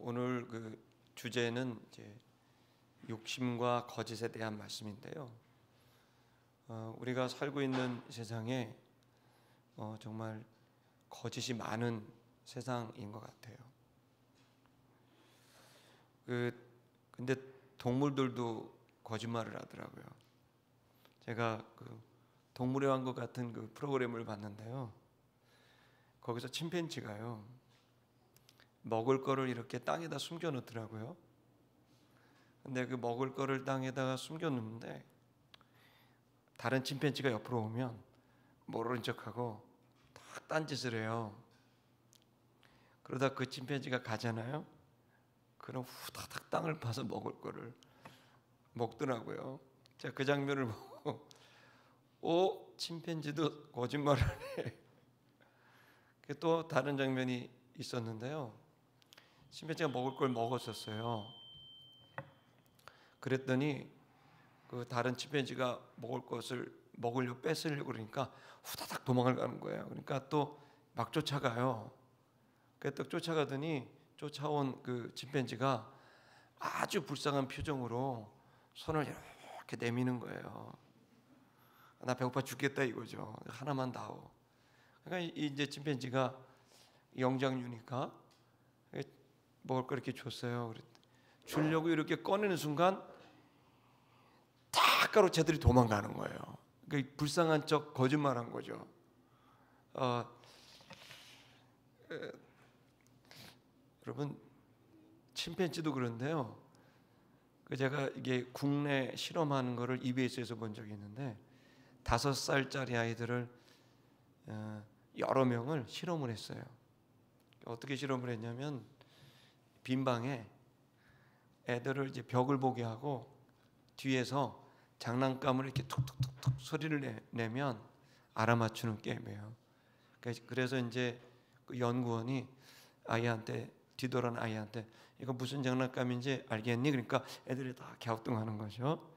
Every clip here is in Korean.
오늘 그 주제는 이제 욕심과 거짓에 대한 말씀인데요. 우리가 살고 있는 세상에 정말 거짓이 많은 세상인 것 같아요. 근데 동물들도 거짓말을 하더라고요. 제가 그 동물의 왕국 같은 그 프로그램을 봤는데요. 거기서 침팬지가요, 먹을 거를 이렇게 땅에다 숨겨 놓더라고요. 근데 그 먹을 거를 땅에다가 숨겨 놓는데 다른 침팬지가 옆으로 오면 모르는 척하고 딱 딴짓을 해요. 그러다 그 침팬지가 가잖아요. 그럼 후다닥 땅을 파서 먹을 거를 먹더라고요. 제가 그 장면을 보고 침팬지도 거짓말을 해. 또 다른 장면이 있었는데요. 침팬지가 먹을 걸 먹었었어요. 그랬더니 그 다른 침팬지가 먹을 것을 먹으려고 뺏으려고 그러니까 후다닥 도망을 가는 거예요. 그러니까 또 막 쫓아가요. 그래서 또 쫓아가더니 쫓아온 그 침팬지가 아주 불쌍한 표정으로 손을 이렇게 내미는 거예요. 나 배고파 죽겠다 이거죠. 하나만 다오. 그러니까 이제 침팬지가 영장류니까 먹을 거 이렇게 줬어요. 주려고 이렇게 꺼내는 순간 딱 가로채들이 도망가는 거예요. 그러니까 불쌍한 척 거짓말한 거죠. 여러분, 침팬지도 그런데요. 제가 이게 국내 실험하는 거를 EBS에서 본 적이 있는데 5살짜리 아이들을 여러 명을 실험을 했어요. 어떻게 실험을 했냐면 빈 방에 애들을 이제 벽을 보게 하고 뒤에서 장난감을 이렇게 툭툭툭툭 소리를 내면 알아맞추는 게임이에요. 그래서 이제 그 연구원이 아이한테 뒤돌아온 아이한테 이거 무슨 장난감인지 알겠니? 그러니까 애들이 다 갸우뚱하는 거죠.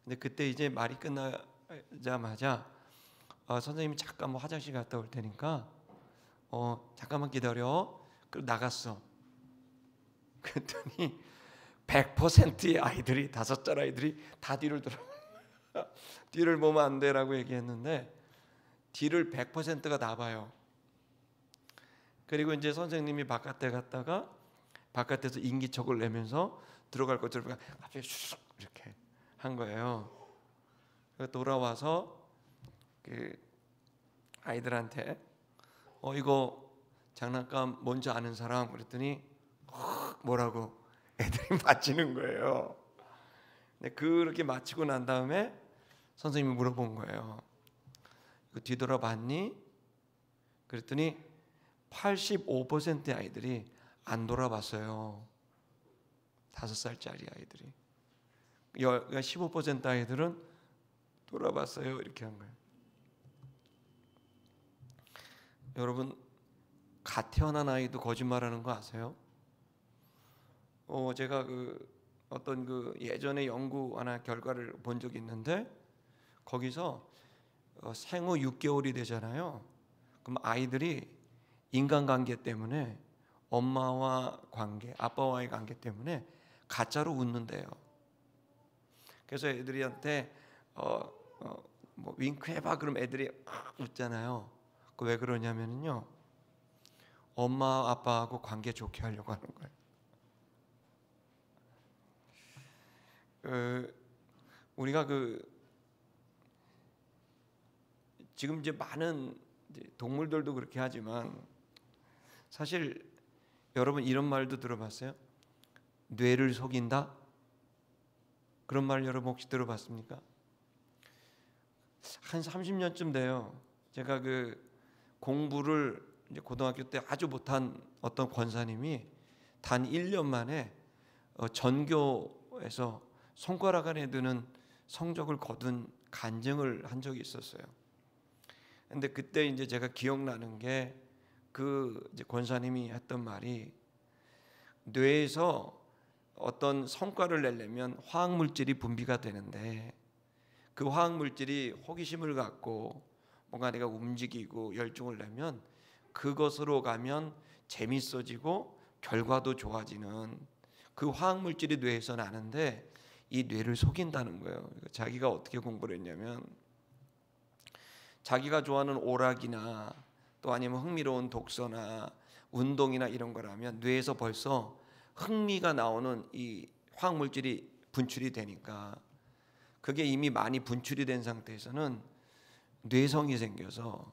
근데 그때 이제 말이 끝나자마자 선생님이 잠깐 뭐 화장실 갔다 올 테니까 잠깐만 기다려. 그리고 나갔어. 그랬더니 100%의 아이들이 5살 아이들이 다 뒤를 돌아 뒤를 보면 안 돼라고 얘기했는데 뒤를 100%가 다 봐요. 그리고 이제 선생님이 바깥에 갔다가 바깥에서 인기척을 내면서 들어갈 것처럼 갑자기 슉 이렇게 한 거예요. 돌아와서 그 아이들한테 이거 장난감 뭔지 아는 사람 그랬더니 뭐라고 애들이 맞히는 거예요. 근데 그렇게 맞히고 난 다음에 선생님이 물어본 거예요. 이거 뒤돌아봤니? 그랬더니 85%의 아이들이 안 돌아봤어요. 5살짜리 아이들이. 15% 아이들은 돌아봤어요. 이렇게 한 거예요. 여러분, 갓 태어난 아이도 거짓말하는 거 아세요? 제가 어떤 예전에 연구 하나 결과를 본 적이 있는데 거기서 생후 6개월이 되잖아요. 그럼 아이들이 인간관계 때문에 엄마와 관계, 아빠와의 관계 때문에 가짜로 웃는데요. 그래서 애들한테 뭐 윙크해봐 그럼 애들이 웃잖아요. 왜 그러냐면요, 엄마 아빠하고 관계 좋게 하려고 하는 거예요. 우리가 지금 이제 많은 동물들도 그렇게 하지만 사실 여러분 이런 말도 들어봤어요? 뇌를 속인다? 그런 말 여러분 혹시 들어봤습니까? 한 30년쯤 돼요. 제가 공부를 이제 고등학교 때 아주 못한 어떤 권사님이 단 1년 만에 전교에서 손가락 안에 드는 성적을 거둔 간증을 한 적이 있었어요. 근데 그때 이제 제가 기억나는 게 이제 권사님이 했던 말이 뇌에서 어떤 성과를 내려면 화학 물질이 분비가 되는데 그 화학 물질이 호기심을 갖고 뭔가 내가 움직이고 열중을 내면 그것으로 가면 재밌어지고 결과도 좋아지는 그 화학 물질이 뇌에서 나는데 이 뇌를 속인다는 거예요. 자기가 어떻게 공부를 했냐면 자기가 좋아하는 오락이나 또 아니면 흥미로운 독서나 운동이나 이런 거라면 뇌에서 벌써 흥미가 나오는 이 화학 물질이 분출이 되니까 그게 이미 많이 분출이 된 상태에서는 뇌성이 생겨서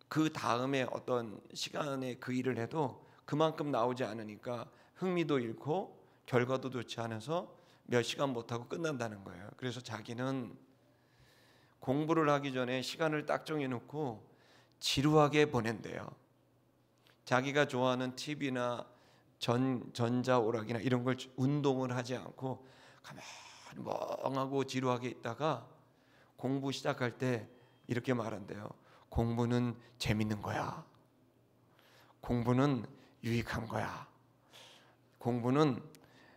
그 다음에 어떤 시간에 그 일을 해도 그만큼 나오지 않으니까 흥미도 잃고 결과도 좋지 않아서 몇 시간 못하고 끝난다는 거예요. 그래서 자기는 공부를 하기 전에 시간을 딱 정해놓고 지루하게 보낸대요. 자기가 좋아하는 TV나 전자오락이나 이런 걸 운동을 하지 않고 가만히 멍하고 지루하게 있다가 공부 시작할 때 이렇게 말한대요. 공부는 재밌는 거야. 공부는 유익한 거야. 공부는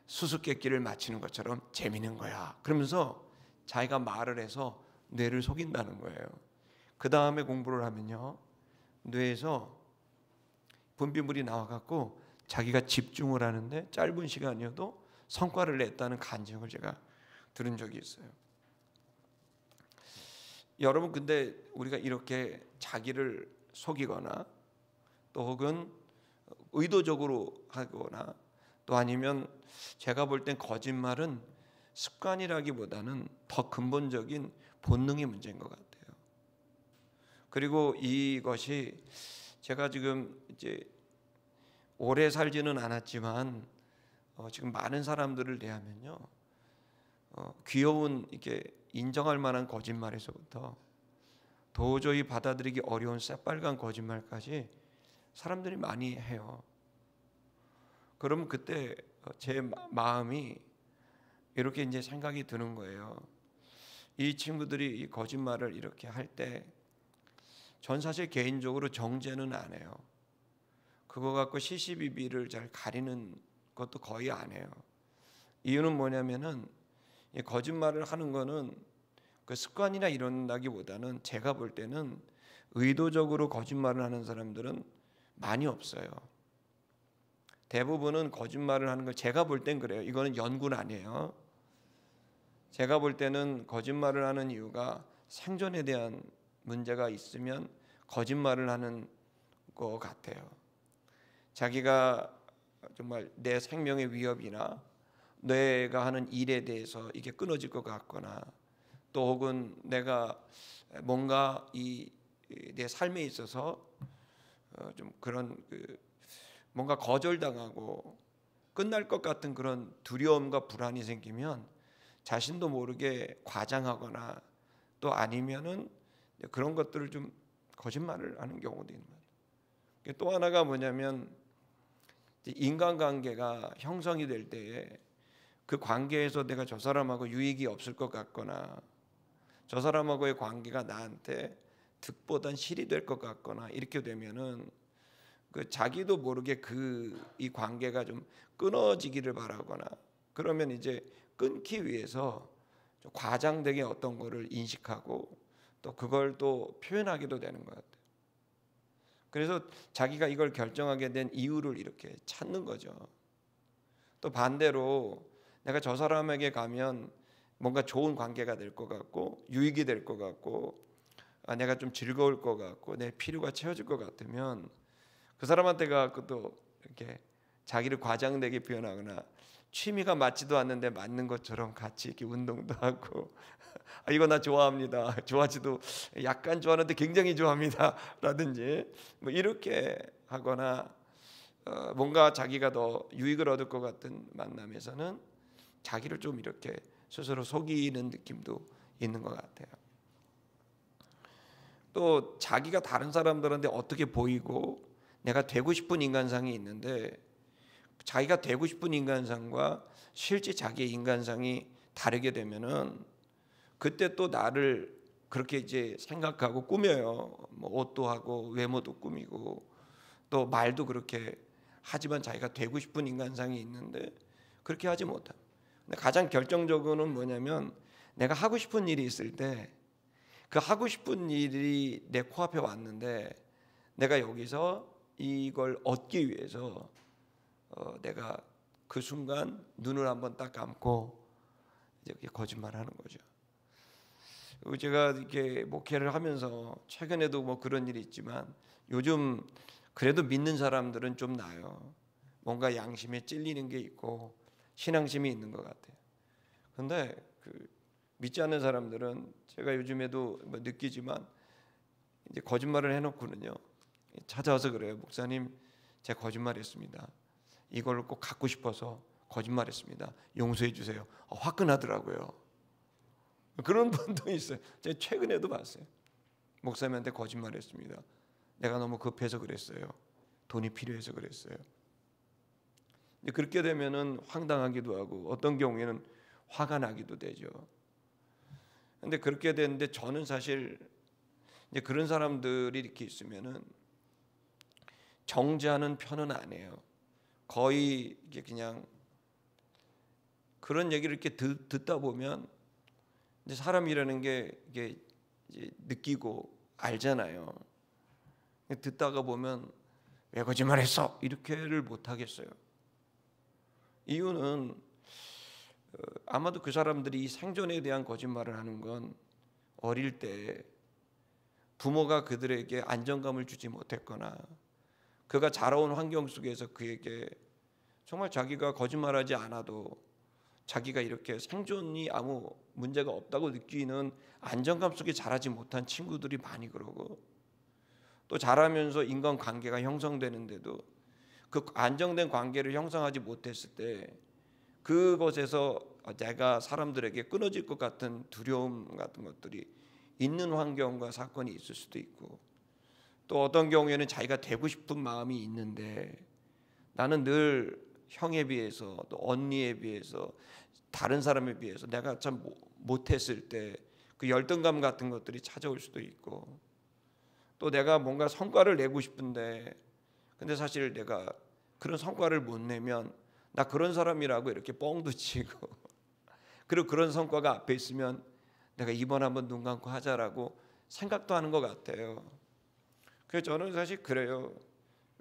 수수께끼를 맞히는 것처럼 재밌는 거야. 그러면서 자기가 말을 해서 뇌를 속인다는 거예요. 그 다음에 공부를 하면요, 뇌에서 분비물이 나와갖고 자기가 집중을 하는데 짧은 시간이어도 성과를 냈다는 간증을 제가 들은 적이 있어요. 여러분, 근데 우리가 이렇게 자기를 속이거나 또 혹은 의도적으로 하거나 또 아니면 제가 볼 땐 거짓말은 습관이라기보다는 더 근본적인 본능의 문제인 것 같아요. 그리고 이것이 제가 지금 이제 오래 살지는 않았지만 지금 많은 사람들을 대하면요, 귀여운 이렇게 인정할 만한 거짓말에서부터 도저히 받아들이기 어려운 새빨간 거짓말까지 사람들이 많이 해요. 그럼 그때 제 마음이 이렇게 이제 생각이 드는 거예요. 이 친구들이 이 거짓말을 이렇게 할 때 전 사실 개인적으로 정죄는 안 해요. 그거 갖고 시시비비를 잘 가리는 것도 거의 안 해요. 이유는 뭐냐면은 이 거짓말을 하는 거는 그 습관이나 이런다기보다는 제가 볼 때는 의도적으로 거짓말을 하는 사람들은 많이 없어요. 대부분은 거짓말을 하는 걸 제가 볼 땐 그래요. 이거는 연구는 아니에요. 제가 볼 때는 거짓말을 하는 이유가 생존에 대한 문제가 있으면 거짓말을 하는 것 같아요. 자기가 정말 내 생명의 위협이나 내가 하는 일에 대해서 이게 끊어질 것 같거나 또 혹은 내가 뭔가 이 내 삶에 있어서 좀 그런 뭔가 거절당하고 끝날 것 같은 그런 두려움과 불안이 생기면 자신도 모르게 과장하거나 또 아니면은 그런 것들을 좀 거짓말을 하는 경우도 있는 거예요. 또 하나가 뭐냐면 인간관계가 형성이 될 때에 그 관계에서 내가 저 사람하고 유익이 없을 것 같거나 저 사람하고의 관계가 나한테 득보단 실이 될 것 같거나 이렇게 되면은 그 자기도 모르게 이 관계가 좀 끊어지기를 바라거나 그러면 이제 끊기 위해서 좀 과장되게 어떤 거를 인식하고 또 그걸 또 표현하기도 되는 것 같아요. 그래서 자기가 이걸 결정하게 된 이유를 이렇게 찾는 거죠. 또 반대로 내가 저 사람에게 가면 뭔가 좋은 관계가 될 것 같고 유익이 될 것 같고 내가 좀 즐거울 것 같고 내 필요가 채워질 것 같으면 그 사람한테 가서 또 이렇게 자기를 과장되게 표현하거나 취미가 맞지도 않는데 맞는 것처럼 같이 이렇게 운동도 하고 이거 나 좋아합니다. 좋아하지도 약간 좋아하는데 굉장히 좋아합니다. 라든지 뭐 이렇게 하거나 뭔가 자기가 더 유익을 얻을 것 같은 만남에서는 자기를 좀 이렇게 스스로 속이는 느낌도 있는 것 같아요. 또 자기가 다른 사람들한테 어떻게 보이고 내가 되고 싶은 인간상이 있는데 자기가 되고 싶은 인간상과 실제 자기의 인간상이 다르게 되면은 그때 또 나를 그렇게 이제 생각하고 꾸며요. 뭐 옷도 하고 외모도 꾸미고 또 말도 그렇게 하지만 자기가 되고 싶은 인간상이 있는데 그렇게 하지 못함. 근데 가장 결정적으로는 뭐냐면 내가 하고 싶은 일이 있을 때 그 하고 싶은 일이 내 코앞에 왔는데 내가 여기서 이걸 얻기 위해서 내가 그 순간 눈을 한번 딱 감고 이렇게 거짓말하는 거죠. 그리고 제가 이렇게 목회를 하면서 최근에도 뭐 그런 일이 있지만 요즘 그래도 믿는 사람들은 좀 나아요. 뭔가 양심에 찔리는 게 있고 신앙심이 있는 것 같아요. 그런데 믿지 않는 사람들은 제가 요즘에도 뭐 느끼지만 이제 거짓말을 해놓고는요 찾아와서 그래요. 목사님, 제가 거짓말했습니다. 이걸 꼭 갖고 싶어서 거짓말했습니다. 용서해 주세요. 화끈하더라고요. 그런 분도 있어요. 제가 최근에도 봤어요. 목사님한테 거짓말했습니다. 내가 너무 급해서 그랬어요. 돈이 필요해서 그랬어요. 그렇게 되면은 황당하기도 하고 어떤 경우에는 화가 나기도 되죠. 근데 그렇게 되는데 저는 사실 이제 그런 사람들이 이렇게 있으면은 정죄하는 편은 아니에요. 거의 이게 그냥 그런 얘기를 이렇게 듣다 보면 이제 사람이라는 게 이게 이제 느끼고 알잖아요. 듣다가 보면 왜 거짓말했어? 이렇게를 못 하겠어요. 이유는 아마도 그 사람들이 이 생존에 대한 거짓말을 하는 건 어릴 때 부모가 그들에게 안정감을 주지 못했거나 그가 자라온 환경 속에서 그에게 정말 자기가 거짓말하지 않아도 자기가 이렇게 생존이 아무 문제가 없다고 느끼는 안정감 속에 자라지 못한 친구들이 많이 그러고 또 자라면서 인간관계가 형성되는데도 그 안정된 관계를 형성하지 못했을 때 그것에서 내가 사람들에게 끊어질 것 같은 두려움 같은 것들이 있는 환경과 사건이 있을 수도 있고 또 어떤 경우에는 자기가 되고 싶은 마음이 있는데 나는 늘 형에 비해서 또 언니에 비해서 다른 사람에 비해서 내가 참 못했을 때 그 열등감 같은 것들이 찾아올 수도 있고 또 내가 뭔가 성과를 내고 싶은데 근데 사실 내가 그런 성과를 못 내면 나 그런 사람이라고 이렇게 뻥도 치고 그리고 그런 성과가 앞에 있으면 내가 이번 한번 눈 감고 하자라고 생각도 하는 것 같아요. 그래서 저는 사실 그래요.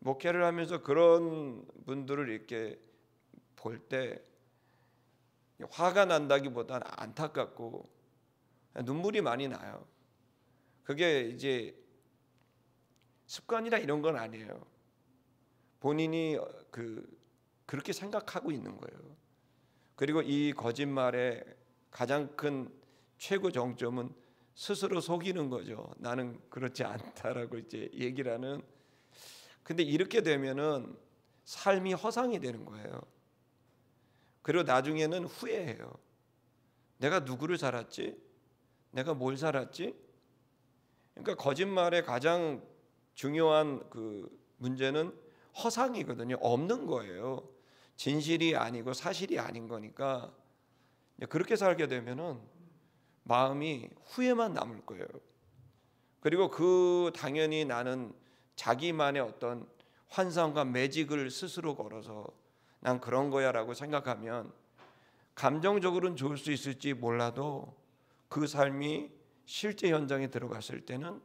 목회를 하면서 그런 분들을 이렇게 볼 때 화가 난다기보다는 안타깝고 눈물이 많이 나요. 그게 이제 습관이나 이런 건 아니에요. 본인이 그렇게 생각하고 있는 거예요. 그리고 이 거짓말의 가장 큰 최고 정점은 스스로 속이는 거죠. 나는 그렇지 않다라고 이제 얘기를 하는. 근데 이렇게 되면은 삶이 허상이 되는 거예요. 그리고 나중에는 후회해요. 내가 누구를 살았지? 내가 뭘 살았지? 그러니까 거짓말의 가장 중요한 그 문제는 허상이거든요. 없는 거예요. 진실이 아니고 사실이 아닌 거니까 그렇게 살게 되면은 마음이 후회만 남을 거예요. 그리고 당연히 나는 자기만의 어떤 환상과 매직을 스스로 걸어서 난 그런 거야라고 생각하면 감정적으로는 좋을 수 있을지 몰라도 그 삶이 실제 현장에 들어갔을 때는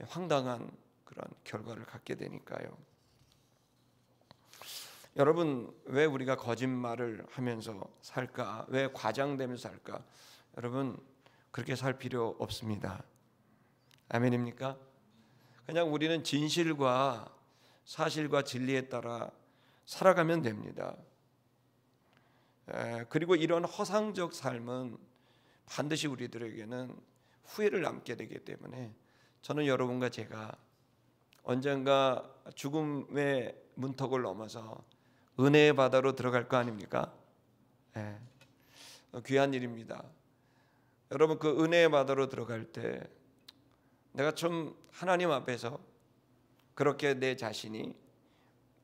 황당한 그런 결과를 갖게 되니까요. 여러분, 왜 우리가 거짓말을 하면서 살까? 왜 과장되면서 살까? 여러분, 그렇게 살 필요 없습니다. 아멘입니까? 그냥 우리는 진실과 사실과 진리에 따라 살아가면 됩니다. 그리고 이런 허상적 삶은 반드시 우리들에게는 후회를 남게 되기 때문에 저는 여러분과 제가 언젠가 죽음의 문턱을 넘어서 은혜의 바다로 들어갈 거 아닙니까? 귀한 일입니다. 여러분, 그 은혜의 바다로 들어갈 때 내가 좀 하나님 앞에서 그렇게 내 자신이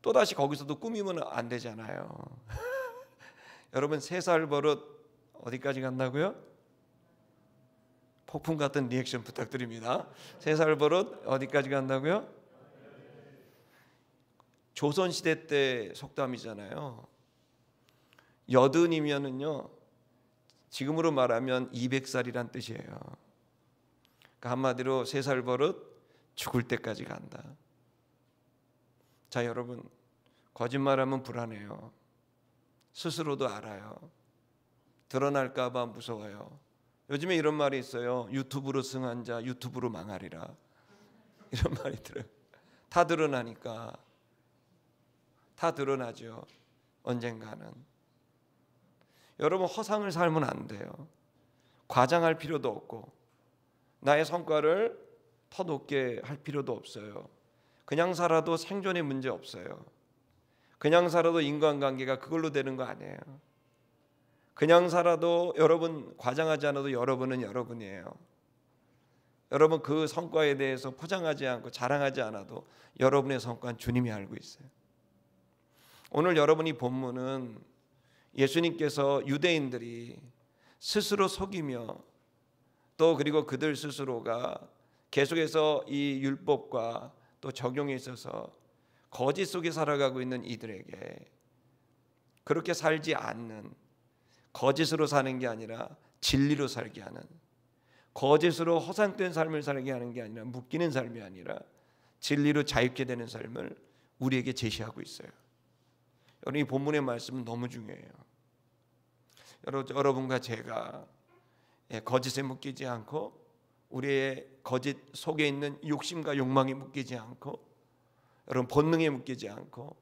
또다시 거기서도 꾸미면 안 되잖아요. 여러분, 3살 버릇 어디까지 간다고요? 폭풍 같은 리액션 부탁드립니다. 3살 버릇 어디까지 간다고요? 조선시대 때 속담이잖아요. 여든이면은요 지금으로 말하면 200살이란 뜻이에요. 그러니까 한마디로 3살 버릇 죽을 때까지 간다. 자, 여러분, 거짓말하면 불안해요. 스스로도 알아요. 드러날까 봐 무서워요. 요즘에 이런 말이 있어요. 유튜브로 승한 자 유튜브로 망하리라. 이런 말이 들어요. 다 드러나니까. 다 드러나죠. 언젠가는. 여러분, 허상을 살면 안 돼요. 과장할 필요도 없고 나의 성과를 더 높게 할 필요도 없어요. 그냥 살아도 생존에 문제 없어요. 그냥 살아도 인간관계가 그걸로 되는 거 아니에요. 그냥 살아도 여러분 과장하지 않아도 여러분은 여러분이에요. 여러분 그 성과에 대해서 포장하지 않고 자랑하지 않아도 여러분의 성과는 주님이 알고 있어요. 오늘 여러분이 본문은 예수님께서 유대인들이 스스로 속이며 또 그리고 그들 스스로가 계속해서 이 율법과 또 적용에 있어서 거짓 속에 살아가고 있는 이들에게 그렇게 살지 않는, 거짓으로 사는 게 아니라 진리로 살게 하는, 거짓으로 허상된 삶을 살게 하는 게 아니라 묶이는 삶이 아니라 진리로 자유케 되는 삶을 우리에게 제시하고 있어요. 여러분 이 본문의 말씀은 너무 중요해요. 여러분과 제가 거짓에 묶이지 않고 우리의 거짓 속에 있는 욕심과 욕망에 묶이지 않고 여러분 본능에 묶이지 않고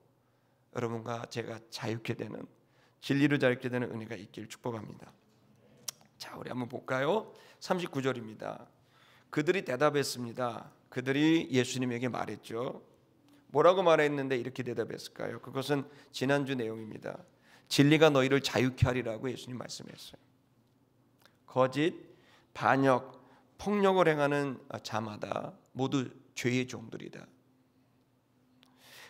여러분과 제가 자유케 되는, 진리로 자유케 되는 은혜가 있길 축복합니다. 자, 우리 한번 볼까요? 39절입니다. 그들이 대답했습니다. 그들이 예수님에게 말했죠. 뭐라고 말했는데 이렇게 대답했을까요? 그것은 지난주 내용입니다. 진리가 너희를 자유케 하리라고 예수님 말씀했어요. 거짓, 반역, 폭력을 행하는 자마다 모두 죄의 종들이다.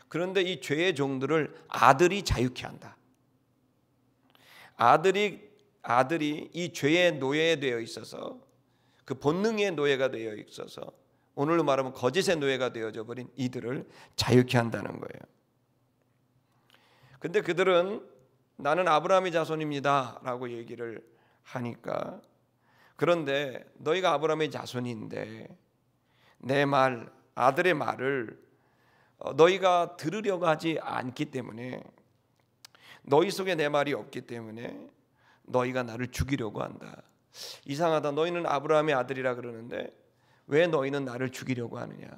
그런데 이 죄의 종들을 아들이 자유케 한다. 아들이 이 죄의 노예에 되어 있어서, 그 본능의 노예가 되어 있어서 오늘로 말하면 거짓의 노예가 되어져 버린 이들을 자유케 한다는 거예요. 근데 그들은 나는 아브라함의 자손입니다 라고 얘기를 하니까, 그런데 너희가 아브라함의 자손인데 내 말, 아들의 말을 너희가 들으려고 하지 않기 때문에, 너희 속에 내 말이 없기 때문에 너희가 나를 죽이려고 한다. 이상하다. 너희는 아브라함의 아들이라 그러는데 왜 너희는 나를 죽이려고 하느냐.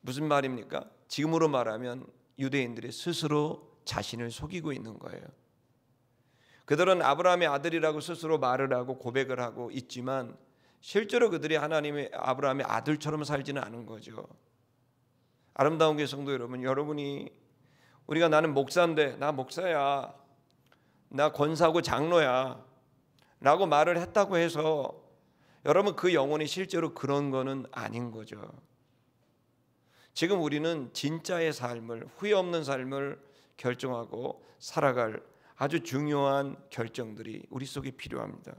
무슨 말입니까? 지금으로 말하면 유대인들이 스스로 자신을 속이고 있는 거예요. 그들은 아브라함의 아들이라고 스스로 말을 하고 고백을 하고 있지만 실제로 그들이 하나님의 아브라함의 아들처럼 살지는 않은 거죠. 아름다운 교회 성도 여러분, 여러분이 우리가 나는 목사인데, 나 목사야, 나 권사고 장로야 라고 말을 했다고 해서 여러분 그 영혼이 실제로 그런 거는 아닌 거죠. 지금 우리는 진짜의 삶을, 후회 없는 삶을 결정하고 살아갈 아주 중요한 결정들이 우리 속에 필요합니다.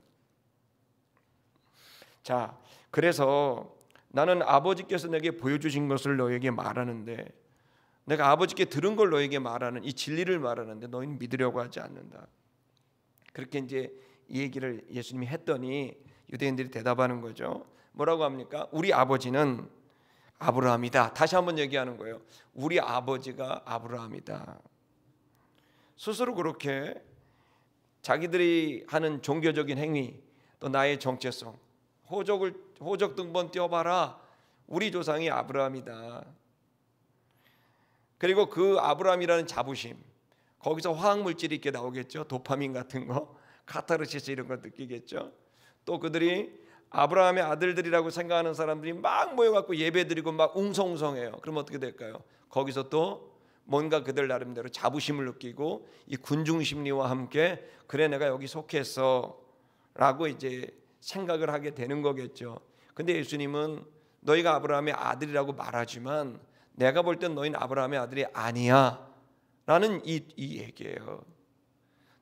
자, 그래서 나는 아버지께서 내게 보여주신 것을 너에게 말하는데, 내가 아버지께 들은 걸 너에게 말하는 이 진리를 말하는데 너희는 믿으려고 하지 않는다. 그렇게 이제 이 얘기를 예수님이 했더니 유대인들이 대답하는 거죠. 뭐라고 합니까? 우리 아버지는 아브라함이다. 다시 한번 얘기하는 거예요. 우리 아버지가 아브라함이다. 스스로 그렇게 자기들이 하는 종교적인 행위, 또 나의 정체성, 호적 등본 띄워봐라. 우리 조상이 아브라함이다. 그리고 그 아브라함이라는 자부심, 거기서 화학물질이 있게 나오겠죠. 도파민 같은 거, 카타르시스 이런 거 느끼겠죠. 또 그들이 아브라함의 아들들이라고 생각하는 사람들이 막 모여갖고 예배드리고 막 웅성웅성해요. 그럼 어떻게 될까요? 거기서 또 뭔가 그들 나름대로 자부심을 느끼고 이 군중심리와 함께 그래 내가 여기 속했어 라고 이제 생각을 하게 되는 거겠죠. 근데 예수님은 너희가 아브라함의 아들이라고 말하지만 내가 볼 땐 너희는 아브라함의 아들이 아니야 라는 이 얘기예요.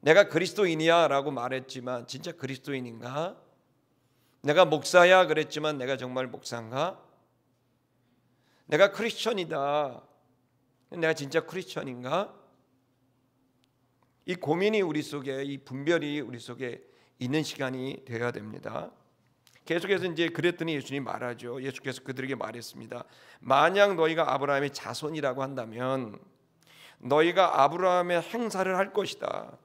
내가 그리스도인이야 라고 말했지만 진짜 그리스도인인가? 내가 목사야 그랬지만 내가 정말 목사인가? 내가 크리스천이다, 내가 진짜 크리스천인가? 이 고민이 우리 속에, 이 분별이 우리 속에 있는 시간이 되어야 됩니다. 계속해서 이제 그랬더니 예수님이 말하죠. 예수께서 그들에게 말했습니다. 만약 너희가 아브라함의 자손이라고 한다면 너희가 아브라함의 행사를 할 것이다.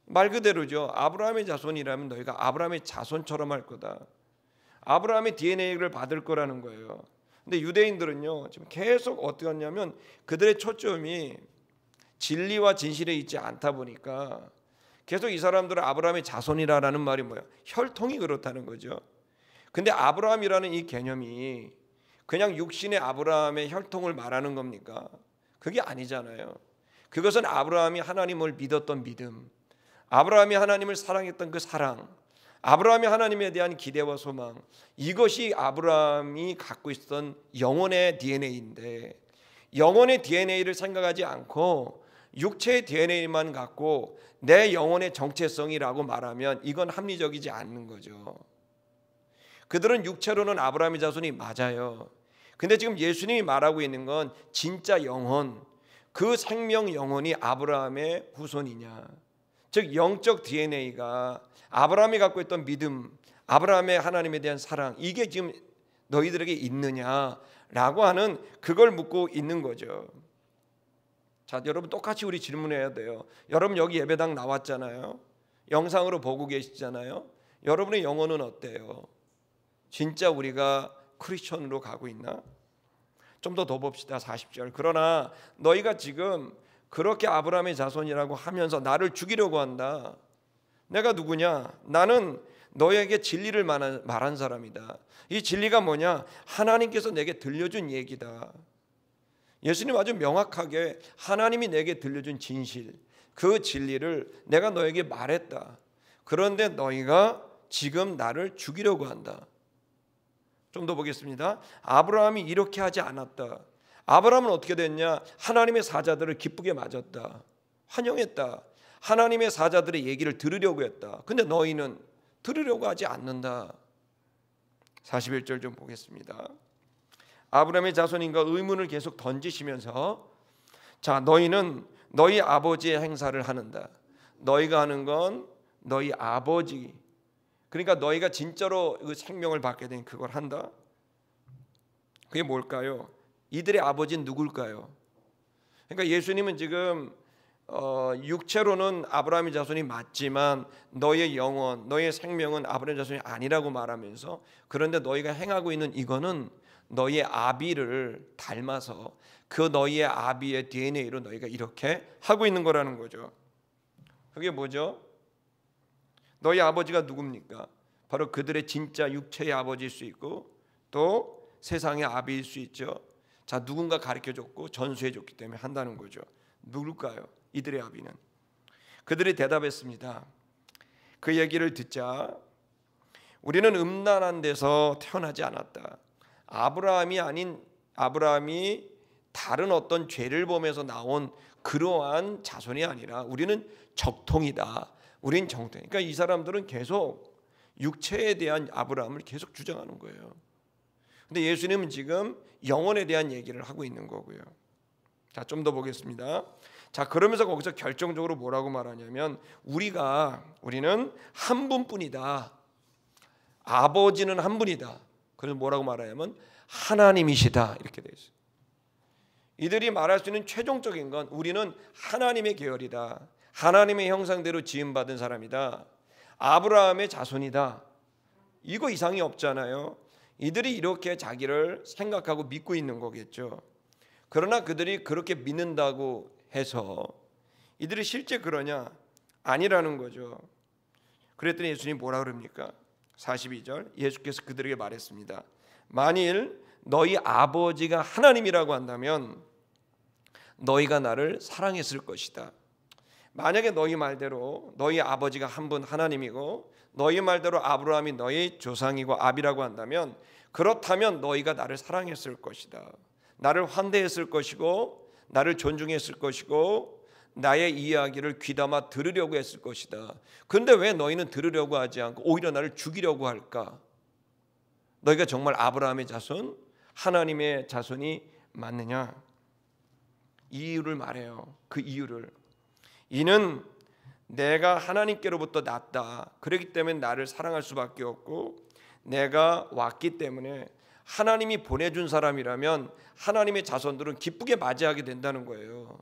말 그대로죠. 아브라함의 자손이라면 너희가 아브라함의 자손처럼 할 거다. 아브라함의 DNA를 받을 거라는 거예요. 근데 유대인들은요, 지금 계속 어떻게 하냐면 그들의 초점이 진리와 진실에 있지 않다 보니까 계속 이 사람들은 아브라함의 자손이라는 말이 뭐야? 혈통이 그렇다는 거죠. 근데 아브라함이라는 이 개념이 그냥 육신의 아브라함의 혈통을 말하는 겁니까? 그게 아니잖아요. 그것은 아브라함이 하나님을 믿었던 믿음, 아브라함이 하나님을 사랑했던 그 사랑, 아브라함이 하나님에 대한 기대와 소망, 이것이 아브라함이 갖고 있었던 영혼의 DNA인데, 영혼의 DNA를 생각하지 않고 육체의 DNA만 갖고 내 영혼의 정체성이라고 말하면 이건 합리적이지 않는 거죠. 그들은 육체로는 아브라함의 자손이 맞아요. 근데 지금 예수님이 말하고 있는 건 진짜 영혼, 그 생명 영혼이 아브라함의 후손이냐, 즉 영적 DNA가 아브라함이 갖고 있던 믿음, 아브라함의 하나님에 대한 사랑, 이게 지금 너희들에게 있느냐라고 하는 그걸 묻고 있는 거죠. 자, 여러분 똑같이 우리 질문해야 돼요. 여러분 여기 예배당 나왔잖아요. 영상으로 보고 계시잖아요. 여러분의 영혼은 어때요? 진짜 우리가 크리스천으로 가고 있나? 좀 더 봅시다. 40절. 그러나 너희가 지금 그렇게 아브라함의 자손이라고 하면서 나를 죽이려고 한다. 내가 누구냐? 나는 너에게 진리를 말한 사람이다. 이 진리가 뭐냐? 하나님께서 내게 들려준 얘기다. 예수님 아주 명확하게 하나님이 내게 들려준 진실, 그 진리를 내가 너에게 말했다. 그런데 너희가 지금 나를 죽이려고 한다. 좀 더 보겠습니다. 아브라함이 이렇게 하지 않았다. 아브라함은 어떻게 됐냐? 하나님의 사자들을 기쁘게 맞았다. 환영했다. 하나님의 사자들의 얘기를 들으려고 했다. 근데 너희는 들으려고 하지 않는다. 41절 좀 보겠습니다. 아브라함의 자손인가 의문을 계속 던지시면서, 자, 너희는 너희 아버지의 행사를 하는다. 너희가 하는 건 너희 아버지, 그러니까 너희가 진짜로 그 생명을 받게 된 그걸 한다. 그게 뭘까요? 이들의 아버지는 누굴까요? 그러니까 예수님은 지금 육체로는 아브라함의 자손이 맞지만 너의 영혼, 너의 생명은 아브라함의 자손이 아니라고 말하면서, 그런데 너희가 행하고 있는 이거는 너희의 아비를 닮아서 그 너희의 아비의 DNA로 너희가 이렇게 하고 있는 거라는 거죠. 그게 뭐죠? 너희 아버지가 누굽니까? 바로 그들의 진짜 육체의 아버지일 수 있고 또 세상의 아비일 수 있죠. 자, 누군가 가르쳐줬고 전수해줬기 때문에 한다는 거죠. 누굴까요? 이들의 아비는. 그들이 대답했습니다. 그 얘기를 듣자 우리는 음란한 데서 태어나지 않았다. 아브라함이 다른 어떤 죄를 범해서 나온 그러한 자손이 아니라 우리는 적통이다. 우린 정통. 그러니까 이 사람들은 계속 육체에 대한 아브라함을 계속 주장하는 거예요. 근데 예수님은 지금 영혼에 대한 얘기를 하고 있는 거고요. 자, 좀 더 보겠습니다. 자, 그러면서 거기서 결정적으로 뭐라고 말하냐면 우리는 한 분뿐이다. 아버지는 한 분이다. 그래서 뭐라고 말하냐면 하나님이시다. 이렇게 되어 있어요. 이들이 말할 수 있는 최종적인 건 우리는 하나님의 계열이다. 하나님의 형상대로 지음받은 사람이다. 아브라함의 자손이다. 이거 이상이 없잖아요. 이들이 이렇게 자기를 생각하고 믿고 있는 거겠죠. 그러나 그들이 그렇게 믿는다고 해서 이들이 실제 그러냐? 아니라는 거죠. 그랬더니 예수님이 뭐라 그럽니까? 42절 예수께서 그들에게 말했습니다. 만일 너희 아버지가 하나님이라고 한다면 너희가 나를 사랑했을 것이다. 만약에 너희 말대로 너희 아버지가 한 분 하나님이고 너희 말대로 아브라함이 너희 조상이고 아비라고 한다면, 그렇다면 너희가 나를 사랑했을 것이다. 나를 환대했을 것이고 나를 존중했을 것이고 나의 이야기를 귀담아 들으려고 했을 것이다. 그런데 왜 너희는 들으려고 하지 않고 오히려 나를 죽이려고 할까? 너희가 정말 아브라함의 자손, 하나님의 자손이 맞느냐? 이유를 말해요. 그 이유를. 이는 내가 하나님께로부터 났다. 그렇기 때문에 나를 사랑할 수밖에 없고, 내가 왔기 때문에 하나님이 보내준 사람이라면 하나님의 자손들은 기쁘게 맞이하게 된다는 거예요.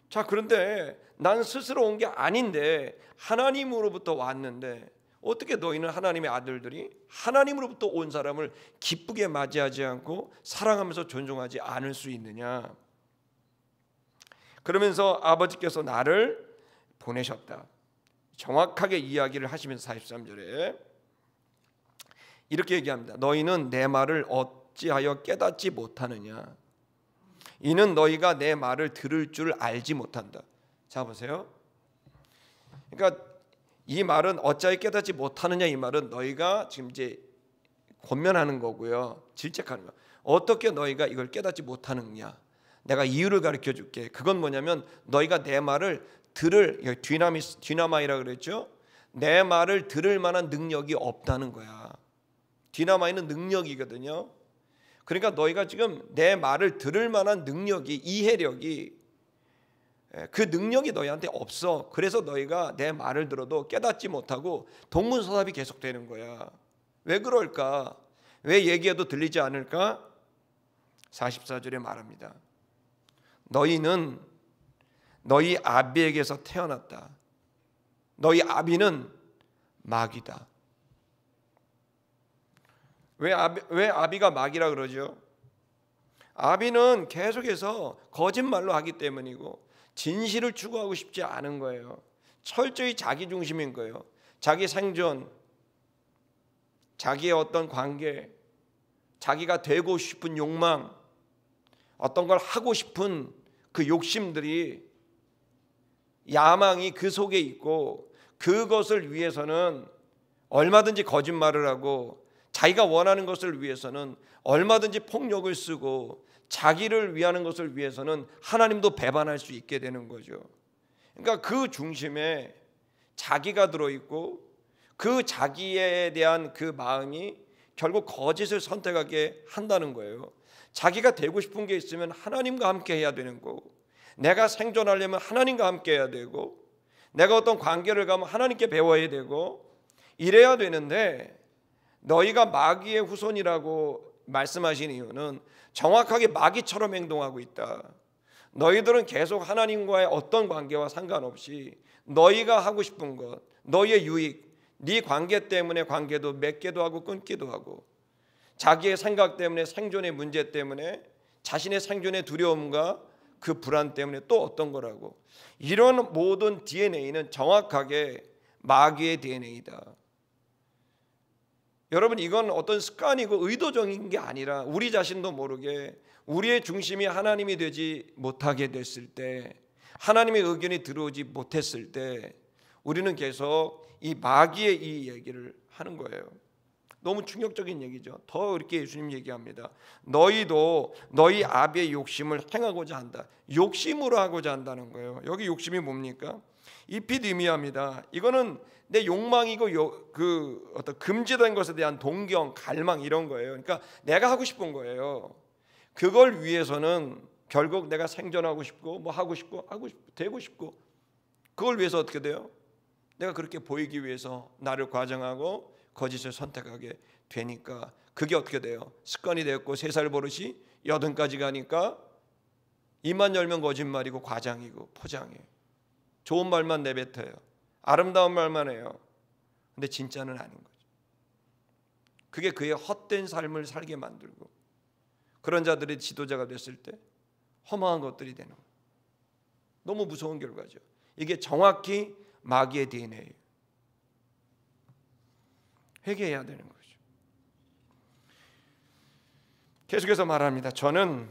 자, 그런데 난 스스로 온 게 아닌데 하나님으로부터 왔는데 어떻게 너희는 하나님의 아들들이 하나님으로부터 온 사람을 기쁘게 맞이하지 않고 사랑하면서 존중하지 않을 수 있느냐? 그러면서 아버지께서 나를 보내셨다. 정확하게 이야기를 하시면서 43절에 이렇게 얘기합니다. 너희는 내 말을 어찌하여 깨닫지 못하느냐? 이는 너희가 내 말을 들을 줄 알지 못한다. 자, 보세요. 그러니까 이 말은 어찌하여 깨닫지 못하느냐, 이 말은 너희가 지금 이제 권면하는 거고요, 질책하는 거. 어떻게 너희가 이걸 깨닫지 못하느냐? 내가 이유를 가르쳐 줄게. 그건 뭐냐면 너희가 내 말을 들을, 디나마이라 그랬죠. 내 말을 들을 만한 능력이 없다는 거야. 디나마이는 능력이거든요. 그러니까 너희가 지금 내 말을 들을 만한 능력이, 이해력이, 그 능력이 너희한테 없어. 그래서 너희가 내 말을 들어도 깨닫지 못하고 동문서답이 계속되는 거야. 왜 그럴까? 왜 얘기해도 들리지 않을까? 44절에 말합니다. 너희는 너희 아비에게서 태어났다. 너희 아비는 마귀다. 왜 아비가 마귀라 그러죠? 아비는 계속해서 거짓말로 하기 때문이고 진실을 추구하고 싶지 않은 거예요. 철저히 자기 중심인 거예요. 자기 생존, 자기의 어떤 관계, 자기가 되고 싶은 욕망, 어떤 걸 하고 싶은 그 욕심들이, 야망이 그 속에 있고 그것을 위해서는 얼마든지 거짓말을 하고 자기가 원하는 것을 위해서는 얼마든지 폭력을 쓰고 자기를 위하는 것을 위해서는 하나님도 배반할 수 있게 되는 거죠. 그러니까 그 중심에 자기가 들어있고 그 자기에 대한 그 마음이 결국 거짓을 선택하게 한다는 거예요. 자기가 되고 싶은 게 있으면 하나님과 함께 해야 되는 거고, 내가 생존하려면 하나님과 함께 해야 되고, 내가 어떤 관계를 가면 하나님께 배워야 되고, 이래야 되는데, 너희가 마귀의 후손이라고 말씀하신 이유는 정확하게 마귀처럼 행동하고 있다. 너희들은 계속 하나님과의 어떤 관계와 상관없이 너희가 하고 싶은 것, 너희의 유익, 네 관계 때문에 관계도 맺기도 하고 끊기도 하고, 자기의 생각 때문에, 생존의 문제 때문에, 자신의 생존의 두려움과 그 불안 때문에 또 어떤 거라고. 이런 모든 DNA는 정확하게 마귀의 DNA다. 여러분, 이건 어떤 습관이고 의도적인 게 아니라 우리 자신도 모르게 우리의 중심이 하나님이 되지 못하게 됐을 때, 하나님의 의견이 들어오지 못했을 때 우리는 계속 이 마귀의 이 얘기를 하는 거예요. 너무 충격적인 얘기죠. 더 이렇게 예수님 얘기합니다. 너희도 너희 아비의 욕심을 행하고자 한다. 욕심으로 하고자 한다는 거예요. 여기 욕심이 뭡니까? 이피디미아입니다. 이거는 내 욕망이고 그 어떤 금지된 것에 대한 동경, 갈망, 이런 거예요. 그러니까 내가 하고 싶은 거예요. 그걸 위해서는 결국 내가 생존하고 싶고 뭐 하고 싶고 되고 싶고, 그걸 위해서 어떻게 돼요? 내가 그렇게 보이기 위해서 나를 과장하고 거짓을 선택하게 되니까 그게 어떻게 돼요? 습관이 되었고 3살 버릇이 80까지 가니까 입만 열면 거짓말이고 과장이고 포장이에요. 좋은 말만 내뱉어요. 아름다운 말만 해요. 근데 진짜는 아닌 거죠. 그게 그의 헛된 삶을 살게 만들고, 그런 자들이 지도자가 됐을 때 허망한 것들이 되는 거예요. 너무 무서운 결과죠. 이게 정확히 마귀의 DNA예요. 회개해야 되는 거죠. 계속해서 말합니다. 저는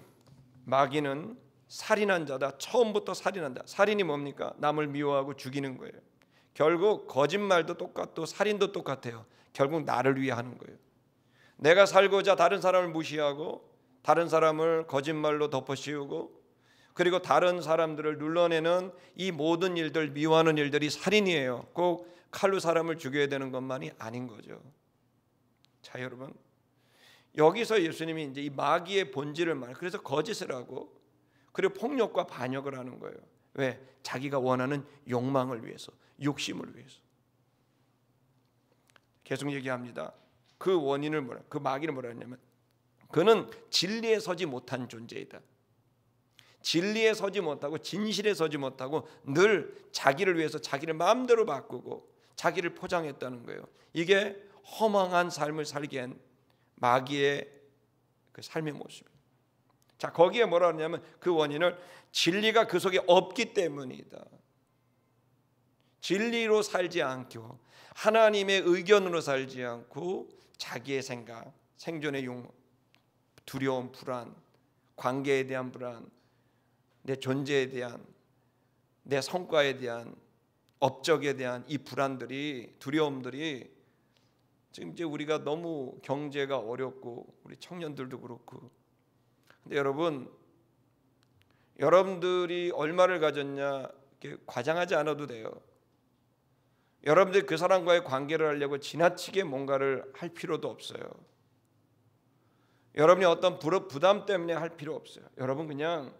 마귀는 살인한 자다. 처음부터 살인한다. 살인이 뭡니까? 남을 미워하고 죽이는 거예요. 결국 거짓말도 똑같고 살인도 똑같아요. 결국 나를 위해 하는 거예요. 내가 살고자 다른 사람을 무시하고 다른 사람을 거짓말로 덮어씌우고, 그리고 다른 사람들을 눌러내는 이 모든 일들, 미워하는 일들이 살인이에요. 꼭 칼로 사람을 죽여야 되는 것만이 아닌 거죠. 자, 여러분, 여기서 예수님이 이제 이 마귀의 본질을 그래서 거짓을 하고 그리고 폭력과 반역을 하는 거예요. 왜? 자기가 원하는 욕망을 위해서, 욕심을 위해서. 계속 얘기합니다. 그 원인을 그 마귀는 뭐라 했냐면 그는 진리에 서지 못한 존재이다. 진리에 서지 못하고 진실에 서지 못하고 늘 자기를 위해서 자기를 마음대로 바꾸고 자기를 포장했다는 거예요. 이게 허망한 삶을 살게 한 마귀의 그 삶의 모습이에요. 자, 거기에 뭐라 하냐면 그 원인을 진리가 그 속에 없기 때문이다. 진리로 살지 않고 하나님의 의견으로 살지 않고 자기의 생각, 생존의 욕망, 두려움, 불안, 관계에 대한 불안, 내 존재에 대한, 내 성과에 대한, 업적에 대한 이 불안들이, 두려움들이 지금 이제 우리가 너무 경제가 어렵고 우리 청년들도 그렇고, 근데 여러분들이 얼마를 가졌냐 이렇게 과장하지 않아도 돼요. 여러분들이 그 사람과의 관계를 하려고 지나치게 뭔가를 할 필요도 없어요. 여러분이 어떤 부담 때문에 할 필요 없어요. 여러분 그냥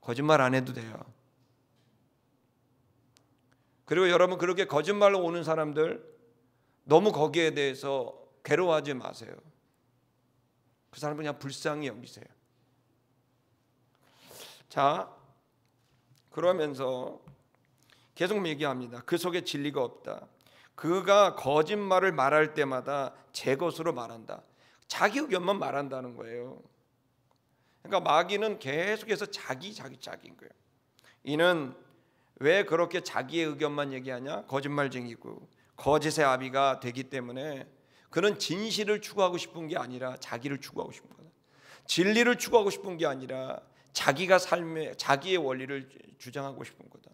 거짓말 안 해도 돼요. 그리고 여러분 그렇게 거짓말로 오는 사람들 너무 거기에 대해서 괴로워하지 마세요. 그 사람은 그냥 불쌍히 여기세요. 자, 그러면서 계속 얘기합니다. 그 속에 진리가 없다. 그가 거짓말을 말할 때마다 제 것으로 말한다. 자기 의견만 말한다는 거예요. 그러니까 마귀는 계속해서 자기인 거예요. 이는 왜 그렇게 자기의 의견만 얘기하냐? 거짓말쟁이고 거짓의 아비가 되기 때문에 그는 진실을 추구하고 싶은 게 아니라 자기를 추구하고 싶은 거다. 진리를 추구하고 싶은 게 아니라 자기가 삶의 자기의 원리를 주장하고 싶은 거다.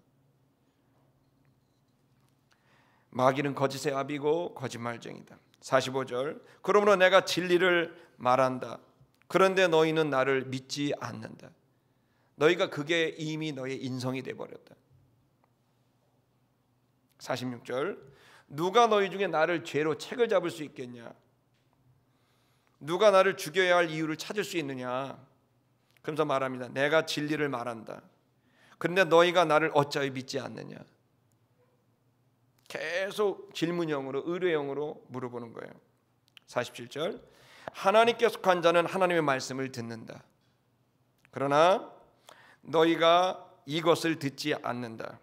마귀는 거짓의 아비고 거짓말쟁이다. 45절 그러므로 내가 진리를 말한다. 그런데 너희는 나를 믿지 않는다. 너희가 그게 이미 너의 인성이 되어버렸다. 46절 누가 너희 중에 나를 죄로 책을 잡을 수 있겠냐? 누가 나를 죽여야 할 이유를 찾을 수 있느냐? 그러면서 말합니다. 내가 진리를 말한다. 그런데 너희가 나를 어찌하여 믿지 않느냐? 계속 질문형으로 의뢰형으로 물어보는 거예요. 47절 하나님께 속한 자는 하나님의 말씀을 듣는다. 그러나 너희가 이것을 듣지 않는다.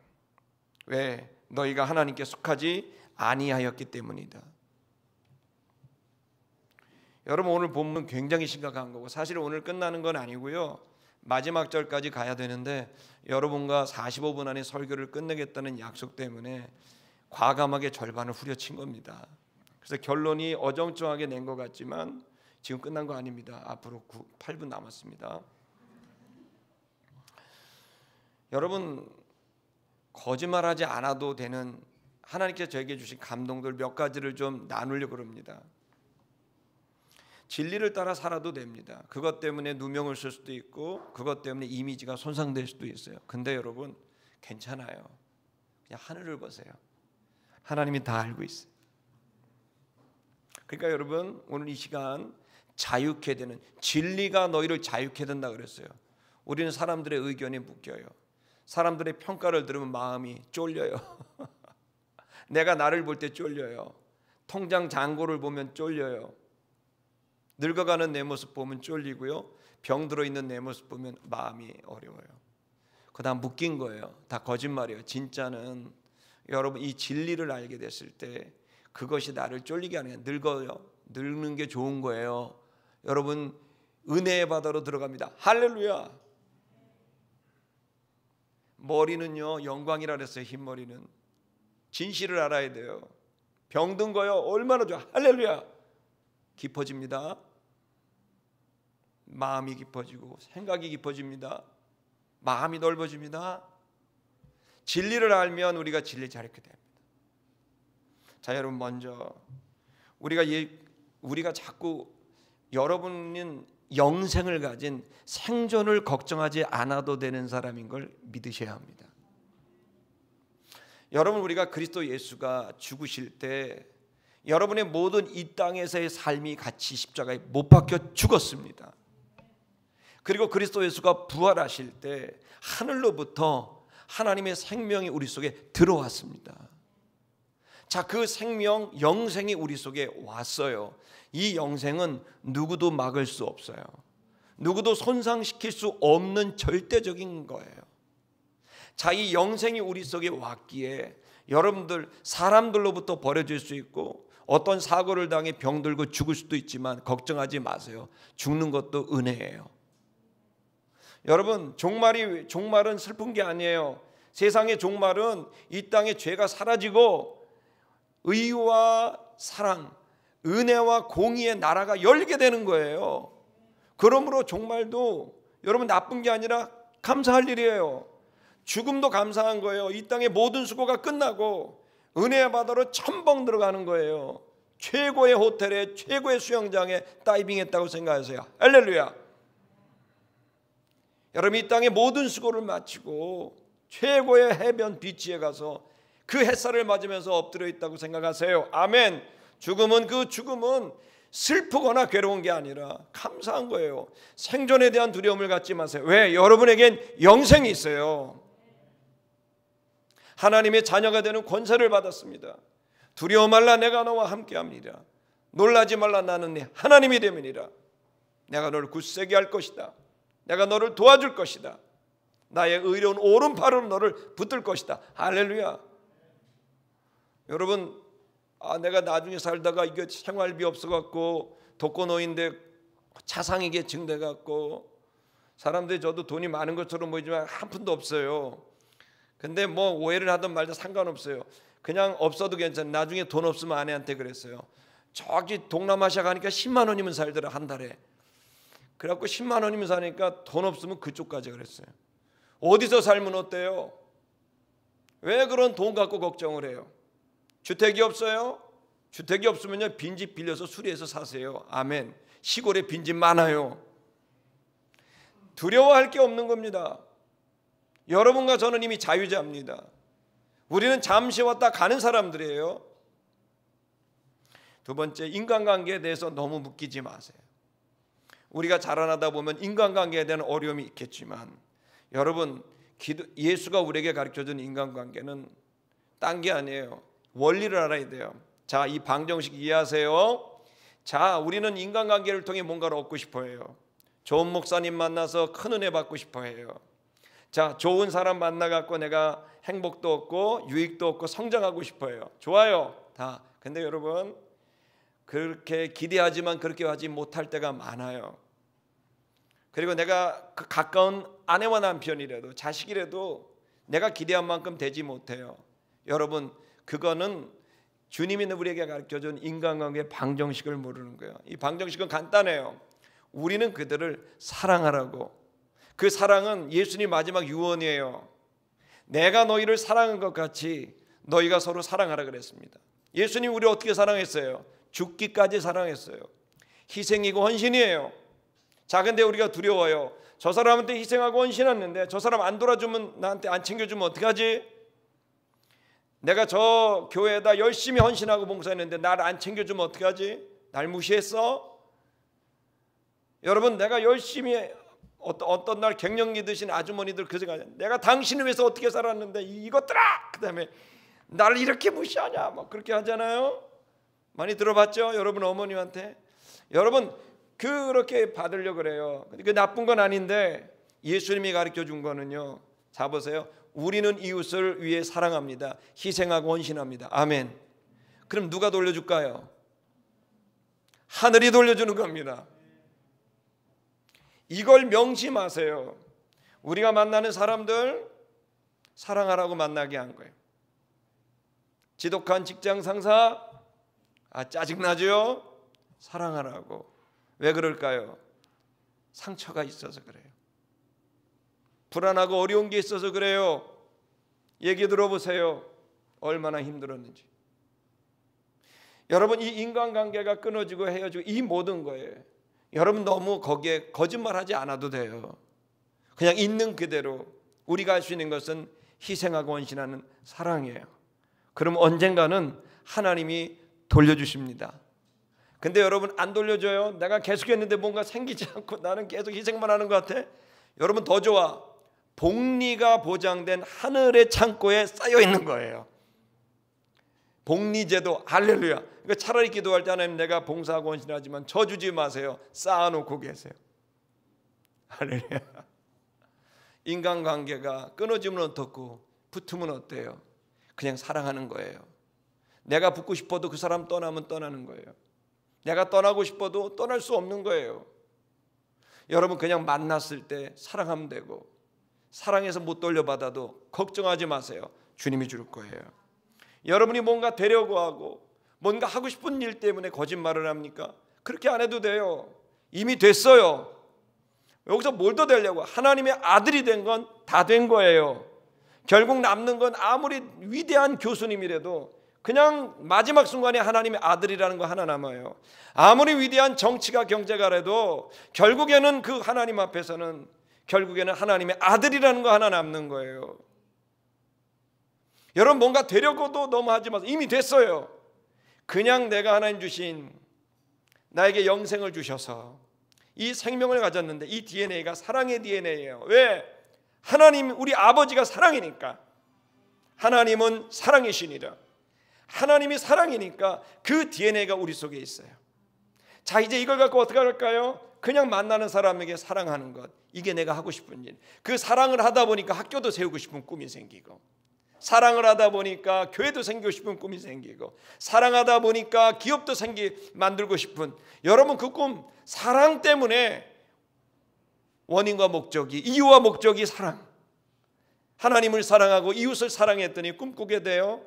왜? 너희가 하나님께 속하지 아니하였기 때문이다. 여러분 오늘 본문 굉장히 심각한 거고 사실 오늘 끝나는 건 아니고요. 마지막 절까지 가야 되는데 여러분과 45분 안에 설교를 끝내겠다는 약속 때문에 과감하게 절반을 후려친 겁니다. 그래서 결론이 어정쩡하게 낸 것 같지만 지금 끝난 거 아닙니다. 앞으로 8분 남았습니다. 여러분 거짓말하지 않아도 되는 하나님께서 저에게 주신 감동들 몇 가지를 좀 나누려고 합니다. 진리를 따라 살아도 됩니다. 그것 때문에 누명을 쓸 수도 있고 그것 때문에 이미지가 손상될 수도 있어요. 근데 여러분 괜찮아요. 그냥 하늘을 보세요. 하나님이 다 알고 있어요. 그러니까 여러분 오늘 이 시간 자유케 되는 진리가 너희를 자유케 된다 그랬어요. 우리는 사람들의 의견에 묶여요. 사람들의 평가를 들으면 마음이 쫄려요. 내가 나를 볼 때 쫄려요. 통장 잔고를 보면 쫄려요. 늙어가는 내 모습 보면 쫄리고요. 병 들어있는 내 모습 보면 마음이 어려워요. 그다음 묶인 거예요. 다 거짓말이에요. 진짜는 여러분 이 진리를 알게 됐을 때 그것이 나를 쫄리게 하는 게 늙어요. 늙는 게 좋은 거예요. 여러분 은혜의 바다로 들어갑니다. 할렐루야. 머리는요 영광이라 그랬어요. 흰머리는 진실을 알아야 돼요. 병든 거요 얼마나 좋아. 할렐루야. 깊어집니다. 마음이 깊어지고 생각이 깊어집니다. 마음이 넓어집니다. 진리를 알면 우리가 진리를 자유케 됩니다. 자 여러분 먼저 우리가 자꾸 여러분은 영생을 가진 생존을 걱정하지 않아도 되는 사람인 걸 믿으셔야 합니다. 여러분 우리가 그리스도 예수가 죽으실 때 여러분의 모든 이 땅에서의 삶이 같이 십자가에 못 박혀 죽었습니다. 그리고 그리스도 예수가 부활하실 때 하늘로부터 하나님의 생명이 우리 속에 들어왔습니다. 자, 그 생명, 영생이 우리 속에 왔어요. 이 영생은 누구도 막을 수 없어요. 누구도 손상시킬 수 없는 절대적인 거예요. 자기 영생이 우리 속에 왔기에 여러분들 사람들로부터 버려질 수 있고 어떤 사고를 당해 병들고 죽을 수도 있지만 걱정하지 마세요. 죽는 것도 은혜예요. 여러분, 종말은 슬픈 게 아니에요. 세상의 종말은 이 땅에 죄가 사라지고 의와 사랑, 은혜와 공의의 나라가 열게 되는 거예요. 그러므로 종말도 여러분 나쁜 게 아니라 감사할 일이에요. 죽음도 감사한 거예요. 이 땅의 모든 수고가 끝나고 은혜의 바다로 첨벙 들어가는 거예요. 최고의 호텔에 최고의 수영장에 다이빙했다고 생각하세요. 할렐루야. 여러분, 이 땅의 모든 수고를 마치고 최고의 해변 비치에 가서 그 햇살을 맞으면서 엎드려 있다고 생각하세요. 아멘. 죽음은 슬프거나 괴로운 게 아니라 감사한 거예요. 생존에 대한 두려움을 갖지 마세요. 왜? 여러분에겐 영생이 있어요. 하나님의 자녀가 되는 권세를 받았습니다. 두려워 말라, 내가 너와 함께합니다. 놀라지 말라, 나는 네 하나님이 됨이니라. 내가 너를 굳세게 할 것이다. 내가 너를 도와줄 것이다. 나의 의로운 오른팔으로 너를 붙들 것이다. 할렐루야. 여러분, 내가 나중에 살다가 이게 생활비 없어갖고 독거노인데 차상위계 증돼갖고 사람들이 저도 돈이 많은 것처럼 보이지만 한 푼도 없어요. 근데 뭐 오해를 하든 말든 상관없어요. 그냥 없어도 괜찮아. 나중에 돈 없으면 아내한테 그랬어요. 저기 동남아시아 가니까 10만 원이면 살더라, 한 달에. 그래갖고 10만 원이면 사니까 돈 없으면 그쪽까지 그랬어요. 어디서 살면 어때요? 왜 그런 돈 갖고 걱정을 해요? 주택이 없어요? 주택이 없으면요, 빈집 빌려서 수리해서 사세요. 아멘. 시골에 빈집 많아요. 두려워할 게 없는 겁니다. 여러분과 저는 이미 자유자입니다. 우리는 잠시 왔다 가는 사람들이에요. 두 번째, 인간관계에 대해서 너무 묶이지 마세요. 우리가 자라나다 보면 인간관계에 대한 어려움이 있겠지만 여러분, 예수가 우리에게 가르쳐준 인간관계는 딴 게 아니에요. 원리를 알아야 돼요. 자, 이 방정식 이해하세요? 자, 우리는 인간관계를 통해 뭔가를 얻고 싶어 해요. 좋은 목사님 만나서 큰 은혜 받고 싶어 해요. 자, 좋은 사람 만나갖고 내가 행복도 얻고 유익도 얻고 성장하고 싶어 해요. 좋아요. 다. 근데 여러분, 그렇게 기대하지만 그렇게 하지 못할 때가 많아요. 그리고 내가 그 가까운 아내와 남편이라도 자식이라도 내가 기대한 만큼 되지 못해요. 여러분, 그거는 주님이 우리에게 가르쳐준 인간관계의 방정식을 모르는 거예요. 이 방정식은 간단해요. 우리는 그들을 사랑하라고. 그 사랑은 예수님 마지막 유언이에요. 내가 너희를 사랑한 것 같이 너희가 서로 사랑하라 그랬습니다. 예수님 우리 어떻게 사랑했어요? 죽기까지 사랑했어요. 희생이고 헌신이에요. 자, 근데 우리가 두려워요. 저 사람한테 희생하고 헌신했는데 저 사람 안 돌아주면, 나한테 안 챙겨주면 어떡하지? 내가 저 교회에다 열심히 헌신하고 봉사했는데 나를 안 챙겨주면 어떡하지? 날 무시했어? 여러분, 내가 열심히 어떤 날 갱년기 드신 아주머니들 그 생각, 내가 당신을 위해서 어떻게 살았는데 이것들아! 그 다음에 나를 이렇게 무시하냐? 막 그렇게 하잖아요. 많이 들어봤죠? 여러분 어머님한테. 여러분, 그렇게 받으려고 그래요. 그 나쁜 건 아닌데 예수님이 가르쳐 준 거는요, 자 보세요. 우리는 이웃을 위해 사랑합니다. 희생하고 헌신합니다. 아멘. 그럼 누가 돌려줄까요? 하늘이 돌려주는 겁니다. 이걸 명심하세요. 우리가 만나는 사람들 사랑하라고 만나게 한 거예요. 지독한 직장 상사, 짜증나죠? 사랑하라고. 왜 그럴까요? 상처가 있어서 그래요. 불안하고 어려운 게 있어서 그래요. 얘기 들어보세요. 얼마나 힘들었는지. 여러분, 이 인간관계가 끊어지고 헤어지고 이 모든 거예요. 여러분, 너무 거기에 거짓말하지 않아도 돼요. 그냥 있는 그대로 우리가 할 수 있는 것은 희생하고 헌신하는 사랑이에요. 그럼 언젠가는 하나님이 돌려주십니다. 근데 여러분, 안 돌려줘요. 내가 계속했는데 뭔가 생기지 않고 나는 계속 희생만 하는 것 같아. 여러분, 더 좋아. 복리가 보장된 하늘의 창고에 쌓여 있는 거예요. 복리제도. 할렐루야. 그러니까 차라리 기도할 때 하나님, 내가 봉사하고 헌신하지만 저 주지 마세요. 쌓아놓고 계세요. 할렐루야. 인간관계가 끊어지면 어떻고 붙으면 어때요? 그냥 사랑하는 거예요. 내가 붙고 싶어도 그 사람 떠나면 떠나는 거예요. 내가 떠나고 싶어도 떠날 수 없는 거예요. 여러분 그냥 만났을 때 사랑하면 되고, 사랑해서 못 돌려받아도 걱정하지 마세요. 주님이 줄 거예요. 여러분이 뭔가 되려고 하고 뭔가 하고 싶은 일 때문에 거짓말을 합니까? 그렇게 안 해도 돼요. 이미 됐어요. 여기서 뭘 더 되려고? 하나님의 아들이 된 건 다 된 거예요. 결국 남는 건 아무리 위대한 교수님이라도 그냥 마지막 순간에 하나님의 아들이라는 거 하나 남아요. 아무리 위대한 정치가 경제가라도 결국에는 그 하나님 앞에서는 결국에는 하나님의 아들이라는 거 하나 남는 거예요. 여러분 뭔가 되려고도 너무 하지 마세요. 이미 됐어요. 그냥 내가 하나님 주신 나에게 영생을 주셔서 이 생명을 가졌는데 이 DNA가 사랑의 DNA예요. 왜? 하나님 우리 아버지가 사랑이니까. 하나님은 사랑이시니라. 하나님이 사랑이니까 그 DNA가 우리 속에 있어요. 자, 이제 이걸 갖고 어떻게 할까요? 그냥 만나는 사람에게 사랑하는 것, 이게 내가 하고 싶은 일. 그 사랑을 하다 보니까 학교도 세우고 싶은 꿈이 생기고, 사랑을 하다 보니까 교회도 생기고 싶은 꿈이 생기고, 사랑하다 보니까 기업도 만들고 싶은, 여러분 그 꿈, 사랑 때문에 원인과 목적이, 이유와 목적이 사랑. 하나님을 사랑하고 이웃을 사랑했더니 꿈꾸게 돼요.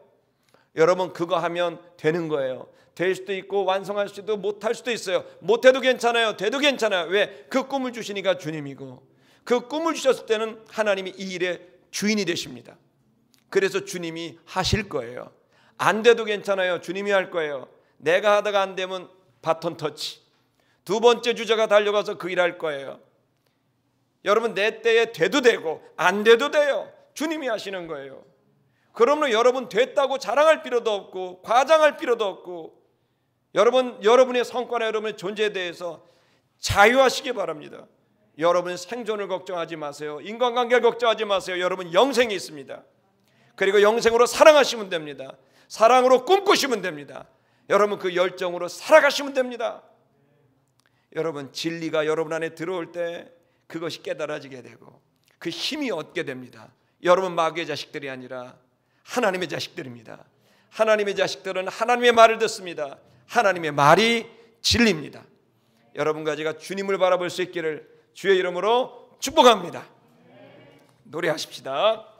여러분 그거 하면 되는 거예요. 될 수도 있고 완성할 수도 있고 못할 수도 있어요. 못해도 괜찮아요. 돼도 괜찮아요. 왜? 그 꿈을 주시니까 주님이고, 그 꿈을 주셨을 때는 하나님이 이 일의 주인이 되십니다. 그래서 주님이 하실 거예요. 안 돼도 괜찮아요. 주님이 할 거예요. 내가 하다가 안 되면 바톤 터치, 두 번째 주자가 달려가서 그 일 할 거예요. 여러분 내 때에 돼도 되고 안 돼도 돼요. 주님이 하시는 거예요. 그러므로 여러분 됐다고 자랑할 필요도 없고 과장할 필요도 없고, 여러분의 성과나 여러분의 존재에 대해서 자유하시기 바랍니다. 여러분 생존을 걱정하지 마세요. 인간관계를 걱정하지 마세요. 여러분 영생이 있습니다. 그리고 영생으로 사랑하시면 됩니다. 사랑으로 꿈꾸시면 됩니다. 여러분 그 열정으로 살아가시면 됩니다. 여러분 진리가 여러분 안에 들어올 때 그것이 깨달아지게 되고 그 힘이 얻게 됩니다. 여러분 마귀의 자식들이 아니라 하나님의 자식들입니다. 하나님의 자식들은 하나님의 말을 듣습니다. 하나님의 말이 진리입니다. 여러분과 제가 주님을 바라볼 수 있기를 주의 이름으로 축복합니다. 노래하십시다.